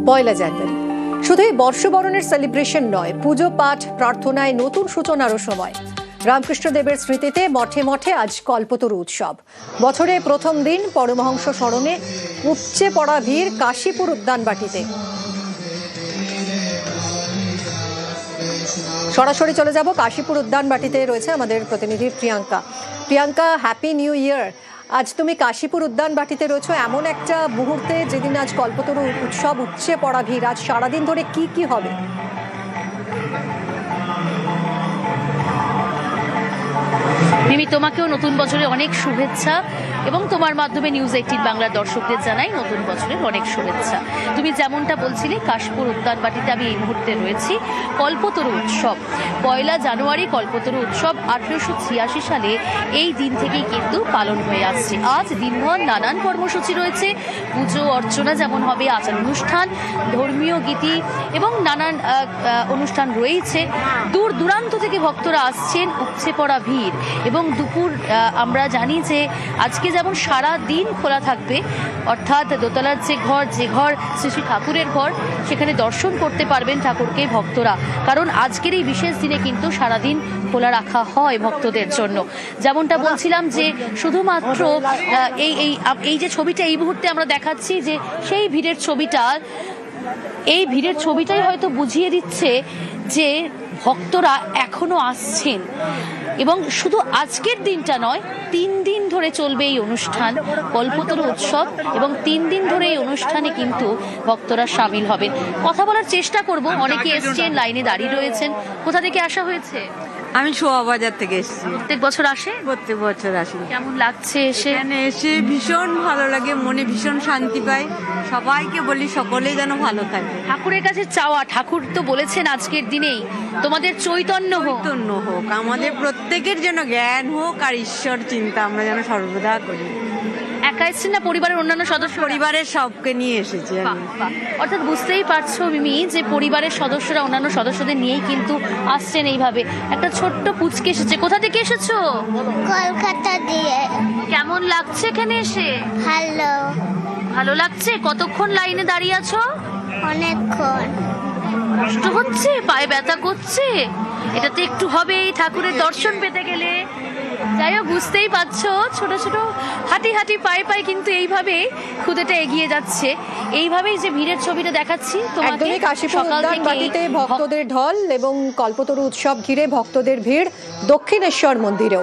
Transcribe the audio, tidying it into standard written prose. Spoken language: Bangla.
পয়লা জানুয়ারি শুধুই বর্ষবরণের সেলিব্রেশন নয়, পুজো পাঠ প্রার্থনায় নতুন সূচনারও সময়। রামকৃষ্ণদেবের স্মৃতিতে মঠে মঠে আজ কল্পতরু উৎসব। বছরে প্রথম দিন পরমহংস স্মরণে উপচে পড়া ভিড় কাশীপুর উদ্যানবাটিতে। সরাসরি চলে যাব কাশীপুর উদ্যানবাটিতে, রয়েছে আমাদের প্রতিনিধি প্রিয়াঙ্কা। Happy new year. আজ তুমি কাশীপুর উদ্যানবাটিতে রয়েছো এমন একটা মুহূর্তে যেদিন আজ কল্পতরু উৎসব, উপচে পড়া ভিড়। আজ সারাদিন ধরে কি হবে? মিমি, তোমাকেও নতুন বছরে অনেক শুভেচ্ছা এবং তোমার মাধ্যমে নিউজ 18 বাংলার দর্শকদের জানাই নতুন বছরের অনেক শুভেচ্ছা। তুমি যেমনটা বলছিলে, কাশীপুর উদ্যানবাটিতে আমি এই মুহূর্তে রয়েছি। কল্পতরু উৎসব, পয়লা জানুয়ারি কল্পতরু উৎসব 1886 সালে এই দিন থেকেই কিন্তু পালন হয়ে আসছে। আজ দিনভর নানান কর্মসূচি রয়েছে, পুজো অর্চনা যেমন হবে, আচার অনুষ্ঠান, ধর্মীয় গীতি এবং নানান অনুষ্ঠান রয়েছে। দূর দূরান্ত থেকে ভক্তরা আসছেন, উপচে পড়া ভিড়। এবং দুপুর আমরা জানি যে আজকে যেমন সারা দিন খোলা থাকবে, অর্থাৎ দোতলার যে ঘর শ্রী শ্রী ঠাকুরের ঘর, সেখানে দর্শন করতে পারবেন ঠাকুরকে ভক্তরা। কারণ আজকের এই বিশেষ দিনে কিন্তু সারাদিন খোলা রাখা হয় ভক্তদের জন্য। যেমনটা বলছিলাম যে শুধুমাত্র এই যে ছবিটা এই মুহূর্তে আমরা দেখাচ্ছি, যে সেই ভিড়ের ছবিটা, এই ভিড়ের ছবিটাই হয়তো বুঝিয়ে দিচ্ছে যে ভক্তরা এখনো আসছেন। এবং শুধু আজকের দিনটা নয়, 3 দিন ধরে চলবে এই অনুষ্ঠান, কল্পতরু উৎসব, এবং 3 দিন ধরে এই অনুষ্ঠানে কিন্তু ভক্তরা সামিল হবেন। কথা বলার চেষ্টা করব, অনেকে এসছেন, লাইনে দাঁড়িয়ে রয়েছেন। কোথা থেকে আসা হয়েছে? আমি শোভাবাজার থেকে এসেছি। প্রত্যেক বছর আসে? প্রত্যেক বছর আসি। কেমন লাগছে এসে? এখানে এসে ভীষণ ভালো লাগে, মনে ভীষণ শান্তি পাই। সবাইকে বলি সকলেই যেন ভালো থাকে। ঠাকুরের কাছে চাওয়া, ঠাকুর তো বলেছেন আজকের দিনেই তোমাদের চৈতন্য হোক, চৈতন্য হোক, আমাদের প্রত্যেকের যেন জ্ঞান হোক আর ঈশ্বর চিন্তা আমরা যেন সর্বদা করি। একা এসেছেন না পরিবারের অন্যান্য সদস্য? পরিবারের সবকে নিয়ে এসেছি আমি। অর্থাৎ বুঝতেই পারছো মিমি যে পরিবারের সদস্যরা অন্যান্য সদস্যদের নিয়েই কিন্তু আসছেন এইভাবে। একটা ছোট্ট পুচকে এসেছে। কোথা থেকে এসেছো? কলকাতা দিয়ে। কেমন লাগছে এখানে এসে? হ্যালো। ভালো লাগছে? কতক্ষণ লাইনে দাঁড়িয়ে আছো? অনেকক্ষণ। কষ্ট হচ্ছে? পায়ে ব্যথা করছে? এটা তো একটু হবেই ঠাকুরের দর্শন পেতে গেলে। যাই হোক, বুঝতেই পারছো, ছোট ছোট হাঁটি পায়ে কিন্তু এইভাবে খুদেটা এগিয়ে যাচ্ছে। এইভাবেই যে ভিড়ের ছবিটা দেখাচ্ছি তোমাকে। একদমই কাশীপুর উদ্যানবাটিতে ভক্তদের ঢল এবং কল্পতরু উৎসব ঘিরে ভক্তদের ভিড় দক্ষিণেশ্বর মন্দিরেও।